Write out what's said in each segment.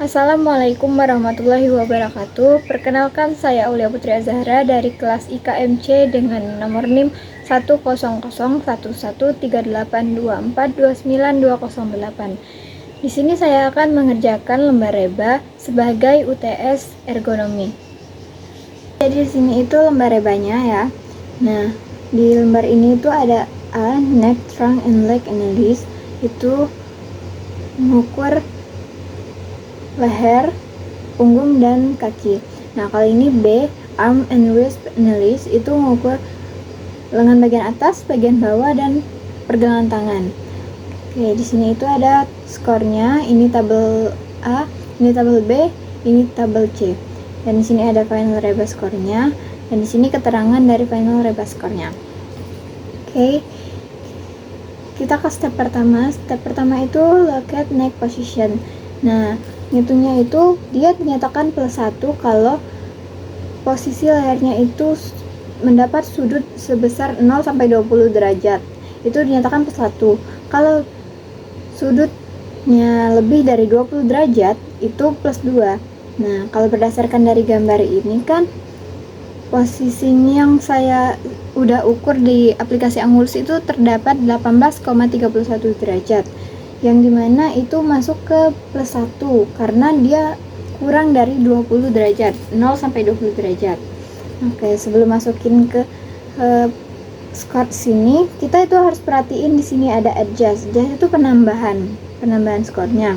Assalamualaikum warahmatullahi wabarakatuh. Perkenalkan, saya Aulia Putri Azahra dari kelas IKMC dengan nomor NIM 1001138242928. Di sini saya akan mengerjakan lembar reba sebagai UTS ergonomi. Jadi di sini itu lembar rebanya ya. Nah, di lembar ini itu ada neck, trunk, and leg analysis. Itu mengukur leher, punggung, dan kaki. Nah, kali ini B, arm and wrist analysis, itu mengukur lengan bagian atas, bagian bawah, dan pergelangan tangan. Oke, di sini itu ada skornya. Ini tabel A, ini tabel B, ini tabel C. Dan di sini ada final reba skornya. Dan di sini keterangan dari final reba skornya. Oke, kita ke step pertama. Step pertama itu locate neck position. Nah, ngitungnya itu dia dinyatakan +1 kalau posisi lehernya itu mendapat sudut sebesar 0 sampai 20 derajat. Itu dinyatakan +1. Kalau sudutnya lebih dari 20 derajat itu +2. Nah, kalau berdasarkan dari gambar ini kan posisinya yang saya udah ukur di aplikasi Angulus itu terdapat 18,31 derajat, yang dimana itu masuk ke +1 karena dia kurang dari 20 derajat, 0 sampai 20 derajat. Oke, sebelum masukin ke skor sini, kita itu harus perhatiin di sini ada adjust. Adjust itu penambahan skornya.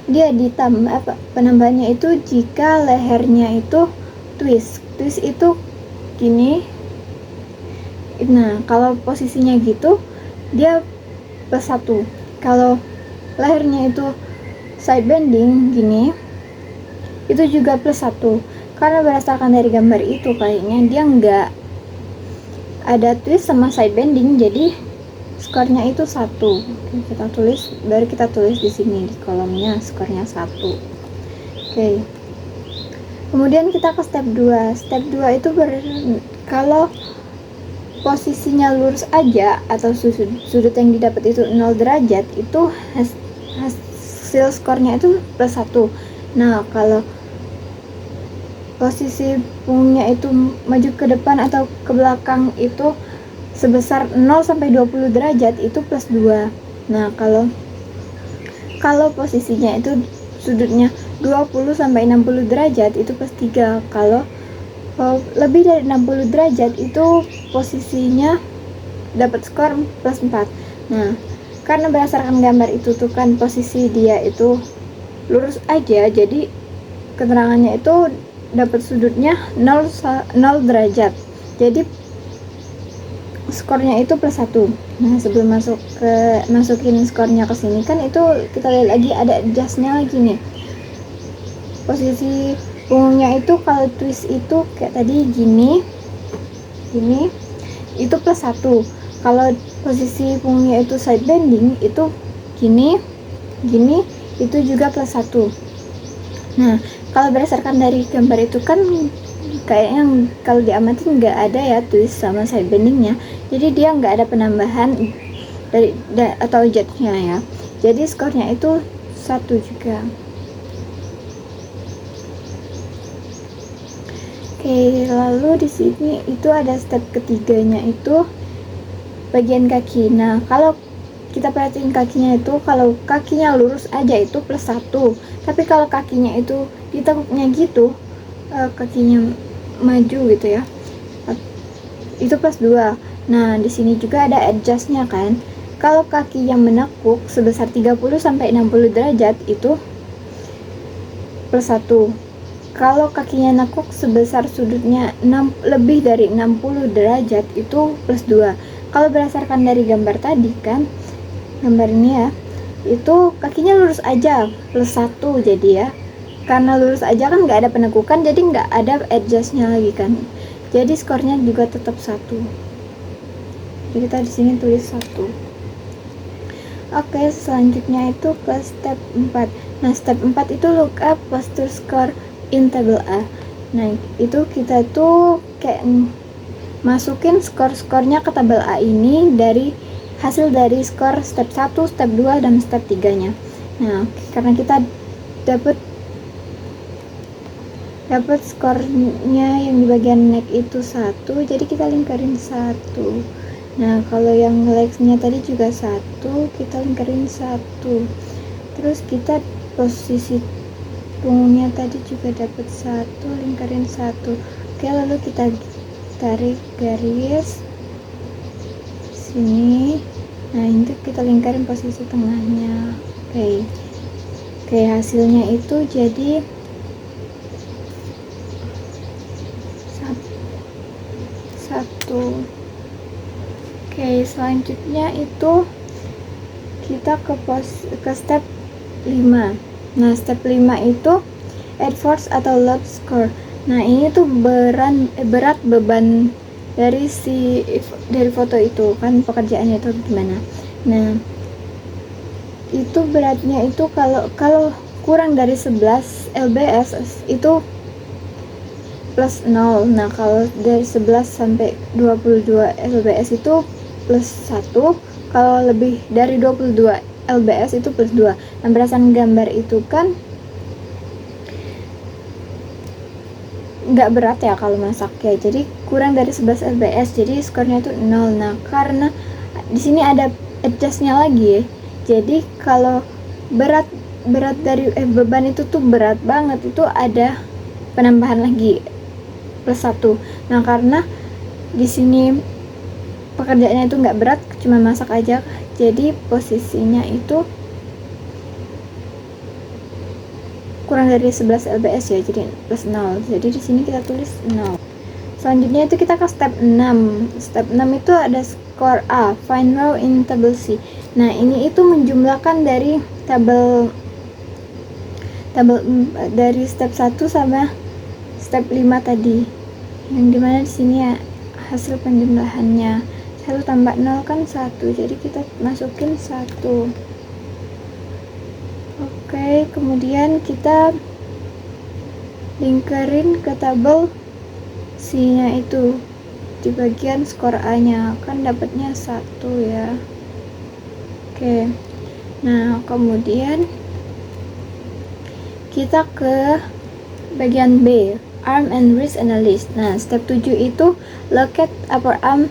Dia ditambah penambahannya itu jika lehernya itu twist itu gini. Nah, kalau posisinya gitu dia +1. Kalau lehernya itu side bending gini, itu juga +1. Karena berdasarkan dari gambar itu kayaknya dia nggak ada twist sama side bending, jadi skornya itu 1. Oke, baru kita tulis di sini di kolomnya skornya 1. Oke. Kemudian kita ke step 2. Step 2 itu kalau posisinya lurus aja atau sudut yang didapat itu 0 derajat, itu hasil skornya itu +1. Nah, kalau posisi punggungnya itu maju ke depan atau ke belakang itu sebesar 0 sampai 20 derajat itu +2. Nah, kalau posisinya itu sudutnya 20 sampai 60 derajat itu +3. Kalau lebih dari 60 derajat itu posisinya dapat skor +4. Nah, karena berdasarkan gambar itu tuh kan posisi dia itu lurus aja, jadi keterangannya itu dapat sudutnya 0 derajat, jadi skornya itu +1. Nah, sebelum masukin skornya ke sini kan itu kita lihat lagi ada adjustnya lagi nih. Posisi punggungnya itu kalau twist itu kayak tadi gini itu +1. Kalau posisi punggungnya itu side bending itu gini itu juga +1. Nah, kalau berdasarkan dari gambar itu kan kayaknya kalau diamatin nggak ada ya twist sama side bendingnya, jadi dia nggak ada penambahan atau adjustnya ya, jadi skornya itu 1 juga. Oke, lalu di sini itu ada step ketiganya itu bagian kaki. Nah, kalau kita perhatiin kakinya itu, kalau kakinya lurus aja itu +1, tapi kalau kakinya itu ditekuknya gitu, kakinya maju gitu ya, itu +2. Nah, di sini juga ada adjustnya kan. Kalau kaki yang menekuk sebesar 30 sampai 60 derajat itu +1. Kalau kakinya nekuk sebesar sudutnya lebih dari 60 derajat itu +2. Kalau berdasarkan dari gambar tadi kan, gambar ini ya, itu kakinya lurus aja +1, jadi ya karena lurus aja kan nggak ada penekukan, jadi nggak ada adjustnya lagi kan, jadi skornya juga tetap 1. Jadi kita di sini tulis 1. Oke, selanjutnya itu ke step 4. Nah, step 4 itu look up posture score in table A. Nah, itu kita tuh kayak masukin skor-skornya ke tabel A ini dari hasil dari skor step 1, step 2, dan step 3 nya. Nah, karena kita dapat skornya yang di bagian neck itu 1, jadi kita lingkarin 1. Nah kalau yang legsnya tadi juga 1, kita lingkarin 1. Terus kita posisi punggungnya tadi juga dapat 1, lingkarin 1. Oke, lalu kita tarik garis sini. Nah ini kita lingkarin posisi tengahnya. Oke, hasilnya itu jadi 1. Oke, selanjutnya itu kita ke step 5. Nah step 5 itu add force atau load score. Nah ini tuh berat beban dari foto itu kan, pekerjaannya itu gimana. Nah itu beratnya itu kalau kurang dari 11 lbs itu plus 0. Nah kalau dari 11 sampai 22 lbs itu plus 1. Kalau lebih dari 22 lbs itu plus 2. Nah berdasarkan gambar itu kan nggak berat ya kalau masak ya, jadi kurang dari 11 lbs, jadi skornya itu 0. Nah karena di sini ada adjustnya lagi ya, jadi kalau berat dari beban itu tuh berat banget, itu ada penambahan lagi plus 1. Nah karena di sini pekerjaannya itu nggak berat, cuma masak aja, jadi posisinya itu kurang dari 11 lbs ya, jadi plus 0. Jadi di sini kita tulis 0. Selanjutnya itu kita ke step 6. Step 6 itu ada skor A, find row in table C. Nah ini itu menjumlahkan dari tabel dari step 1 sama step 5 tadi, yang dimana di sini ya hasil penjumlahannya 1 tambah 0 kan 1, jadi kita masukin 1. Oke, kemudian kita lingkarin ke tabel C nya itu di bagian skor A nya, kan dapatnya 1 ya. Oke, nah kemudian kita ke bagian B, arm and wrist analysis. Nah step 7 itu locate upper arm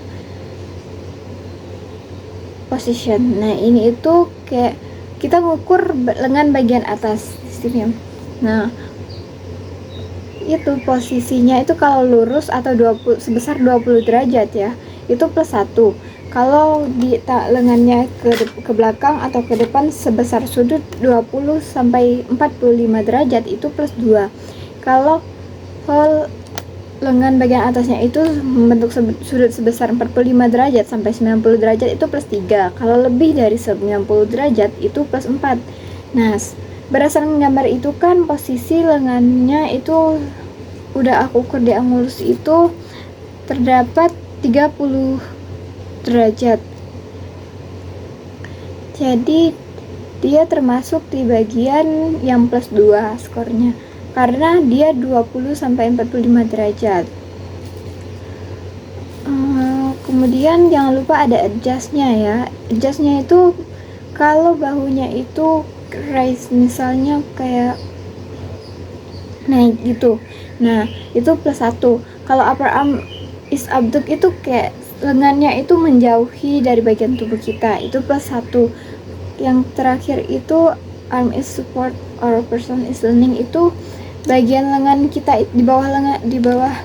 position. Nah ini itu kayak kita ngukur lengan bagian atas sini. Nah itu posisinya itu kalau lurus atau sebesar 20 derajat ya, itu plus 1. Kalau di lengannya ke belakang atau ke depan sebesar sudut 20 sampai 45 derajat itu plus 2. Kalau lengan bagian atasnya itu membentuk sudut sebesar 45 derajat sampai 90 derajat itu plus 3. Kalau lebih dari 90 derajat itu plus 4. Nah berdasarkan gambar itu kan posisi lengannya itu udah aku ukur di angulus itu terdapat 30 derajat, jadi dia termasuk di bagian yang plus 2 skornya karena dia 20 sampai 45 derajat. Kemudian jangan lupa ada adjustnya ya. Adjustnya itu kalau bahunya itu raise, misalnya kayak naik gitu, nah itu plus 1. Kalau upper arm is abduct itu kayak lengannya itu menjauhi dari bagian tubuh kita, itu plus 1. Yang terakhir itu arm is support or person is leaning, itu bagian lengan kita di bawah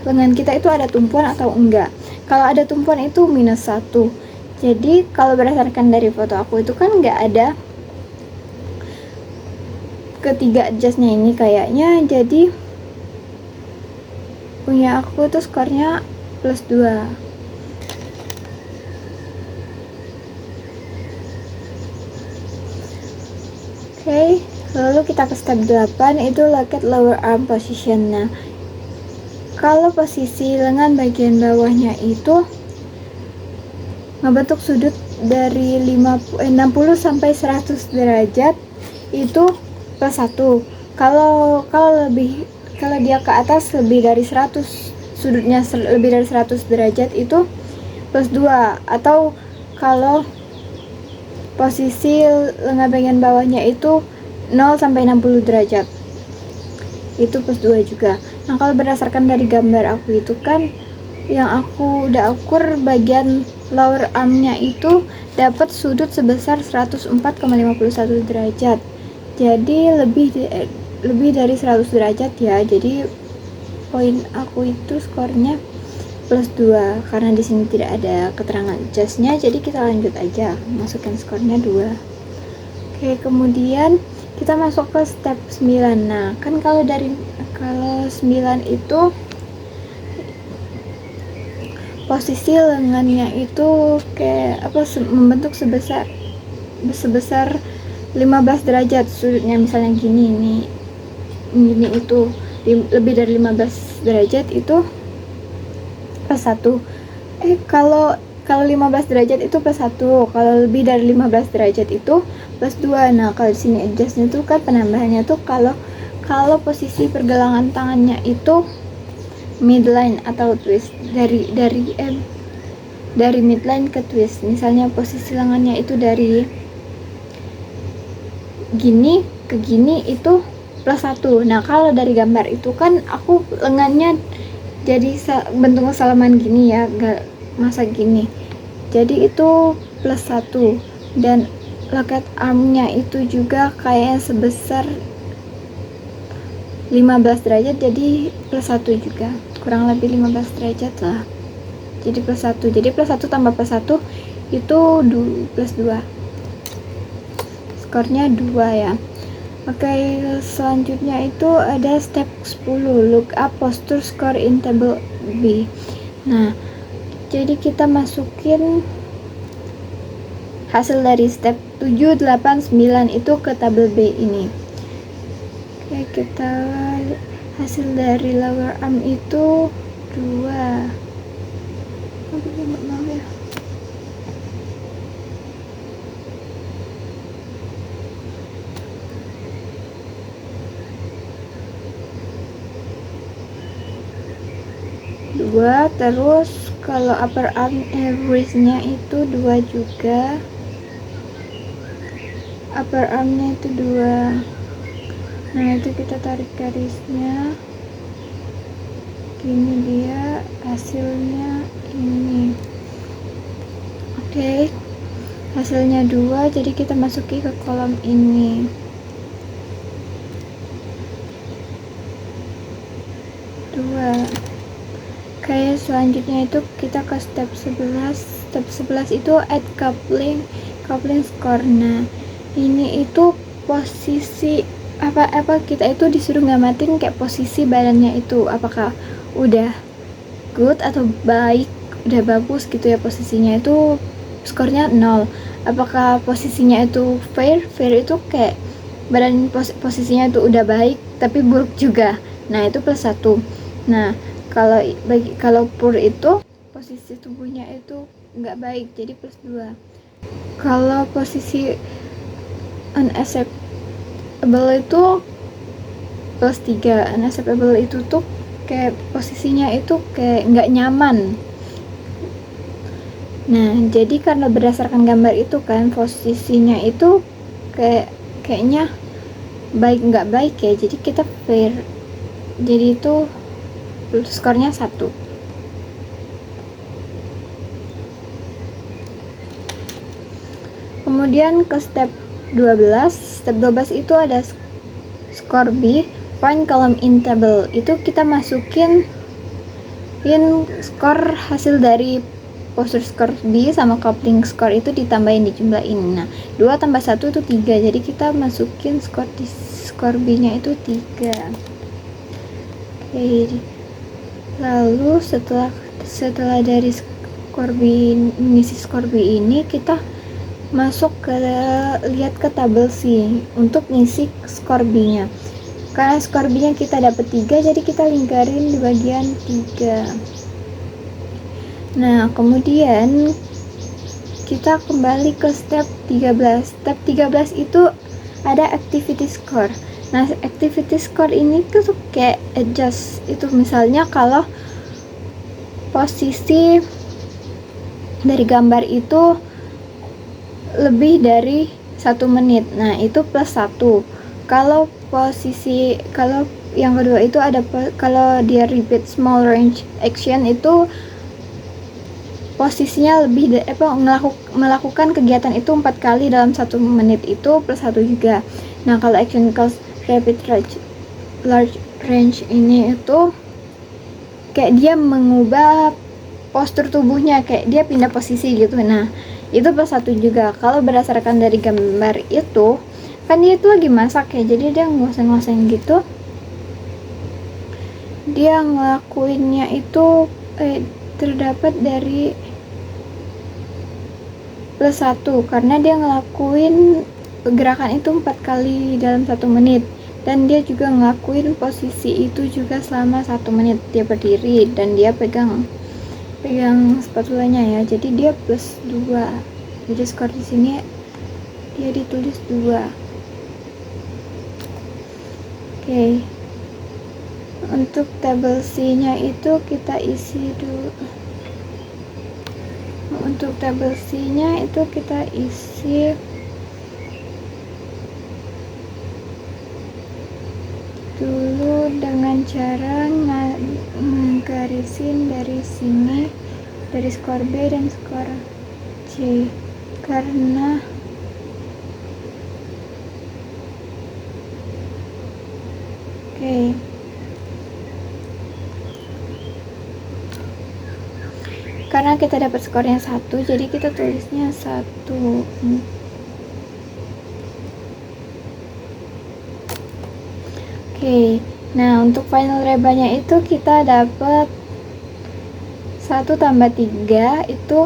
lengan kita itu ada tumpuan atau enggak. Kalau ada tumpuan itu minus 1. Jadi kalau berdasarkan dari foto aku itu kan enggak ada ketiga adjustnya ini kayaknya, jadi punya aku itu skornya plus 2. Oke, lalu kita ke step 8, itu locate lower arm position. Nah kalau posisi lengan bagian bawahnya itu ngebentuk sudut dari 60 sampai 100 derajat itu plus 1. Kalau dia ke atas lebih dari 100, sudutnya lebih dari 100 derajat itu plus 2. Atau kalau posisi lengan bagian bawahnya itu 0 sampai 60 derajat itu plus 2 juga. Nah kalau berdasarkan dari gambar aku itu kan, yang aku udah ukur bagian lower armnya itu dapat sudut sebesar 104,51 derajat. Jadi lebih dari 100 derajat ya. Jadi poin aku itu skornya plus 2 karena di sini tidak ada keterangan justnya, jadi kita lanjut aja masukkan skornya 2. Oke, kemudian kita masuk ke step 9. Nah, kan kalau 9 itu posisi lengannya itu kayak apa, membentuk sebesar 15 derajat sudutnya, misalnya gini nih, ini itu lebih dari 15 derajat itu plus 1. Kalau 15 derajat itu plus 1, kalau lebih dari 15 derajat itu plus 2. Nah, kalau di sini adjustnya tuh kan penambahannya tuh kalau posisi pergelangan tangannya itu midline atau twist, dari midline ke twist. Misalnya posisi lengannya itu dari gini ke gini itu plus 1. Nah, kalau dari gambar itu kan aku lengannya jadi bentuk salaman gini ya, gak masa gini, jadi itu plus 1. Dan locket armnya itu juga kayak sebesar 15 derajat, jadi plus 1 juga, kurang lebih 15 derajat lah, jadi plus 1. Jadi plus 1 tambah plus 1 itu plus 2, skornya 2 ya. Oke, selanjutnya itu ada step 10, look up posture score in table B. Nah, jadi kita masukin hasil dari step 7, 8, 9 itu ke tabel B ini. Oke, kita hasil dari lower arm itu 2. Maaf ya. Dua, terus kalau upper arm average-nya itu 2 juga, upper armnya itu 2. Nah, itu kita tarik garisnya gini, dia hasilnya ini. Oke, hasilnya 2, jadi kita masuki ke kolom ini. 2. Kayak selanjutnya itu kita ke step 11. Step 11 itu add coupling score. Nah, ini itu posisi apa kita itu disuruh ngamatin kayak posisi badannya itu apakah udah good atau baik, udah bagus gitu ya, posisinya itu skornya 0. Apakah posisinya itu fair itu kayak badan posisinya itu udah baik tapi buruk juga, nah itu plus 1. Nah, kalau poor itu posisi tubuhnya itu nggak baik, jadi plus 2. Kalau posisi unacceptable itu plus 3. Unacceptable itu tuh kayak posisinya itu kayak nggak nyaman. Nah, jadi karena berdasarkan gambar itu kan posisinya itu kayaknya baik nggak baik ya, jadi kita fair, jadi itu skornya 1. Kemudian ke step 12. Step 12 itu ada skor B, find column in table. Itu kita masukin skor hasil dari posture score B sama coupling score itu ditambahin, dijumlahin. Nah, 2 tambah 1 itu 3, jadi kita masukin skor B nya itu 3. Oke, lalu setelah dari skor B, mengisi skor B ini, kita masuk lihat ke tabel C untuk ngisi skor B nya. Karena skor B nya kita dapat 3, jadi kita lingkarin di bagian 3. Nah, kemudian kita kembali ke step 13. Step 13 itu ada activity score. Nah, activity score ini tuh kayak adjust itu, misalnya kalau posisi dari gambar itu lebih dari 1 menit, nah itu plus 1. Kalau yang kedua itu ada kalau dia repeat small range action itu posisinya lebih melakukan kegiatan itu 4 kali dalam 1 menit itu plus 1 juga. Nah kalau action calls rapid large range ini itu kayak dia mengubah postur tubuhnya, kayak dia pindah posisi gitu. Nah itu plus 1 juga. Kalau berdasarkan dari gambar itu kan dia itu lagi masak ya, jadi dia ngoseng-ngoseng gitu, dia ngelakuinnya itu terdapat dari plus 1 karena dia ngelakuin gerakan itu 4 kali dalam 1 menit, dan dia juga ngelakuin posisi itu juga selama 1 menit. Dia berdiri dan dia pegang spatulanya ya, jadi dia plus 2. Jadi skor di sini dia ditulis 2. Oke. Untuk tabel C-nya itu kita isi dulu. Untuk tabel C-nya itu kita isi dulu dengan cara menggarisin dari sini, dari skor B dan skor C, karena karena kita dapat skornya 1, jadi kita tulisnya 1. Nah untuk final rebanya itu kita dapat 1 tambah 3 itu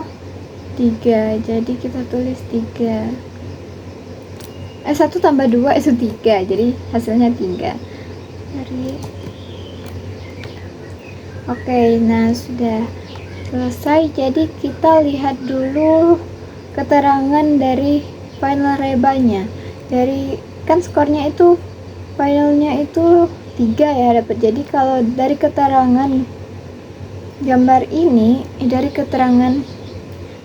3, jadi kita tulis 3. 1 tambah 2 itu 3, jadi hasilnya 3. Nah sudah selesai. Jadi kita lihat dulu keterangan dari final rebanya. Dari kan skornya itu finalnya itu 3 ya dapat. Jadi kalau dari keterangan gambar ini, dari keterangan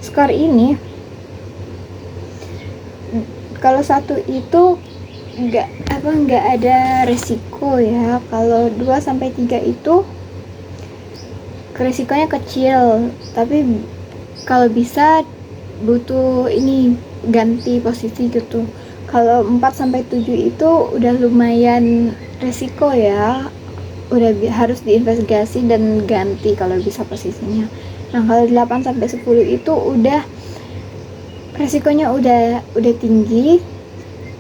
skor ini, kalau 1 itu nggak ada resiko ya. Kalau 2 sampai 3 itu resikonya kecil, tapi kalau bisa butuh ini ganti posisi gitu. Kalau 4 sampai 7 itu udah lumayan resiko ya, udah harus diinvestigasi dan ganti kalau bisa posisinya. Nah kalau 8 sampai 10 itu udah resikonya udah tinggi,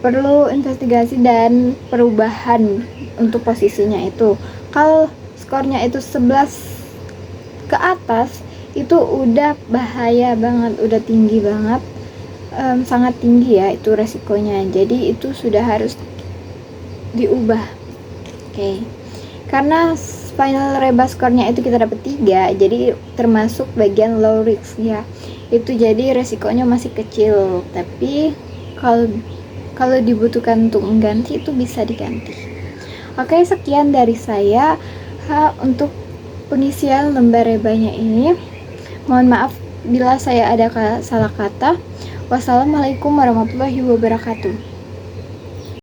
perlu investigasi dan perubahan untuk posisinya itu. Kalau skornya itu 11 ke atas itu udah bahaya banget, udah tinggi banget, sangat tinggi ya itu resikonya. Jadi itu sudah harus diubah. Karena final reba skornya itu kita dapat 3, jadi termasuk bagian low risk ya. Itu jadi resikonya masih kecil, tapi kalau dibutuhkan untuk mengganti itu bisa diganti. Sekian dari saya untuk pengisian lembar rebanya ini. Mohon maaf bila saya ada salah kata. Wassalamualaikum warahmatullahi wabarakatuh.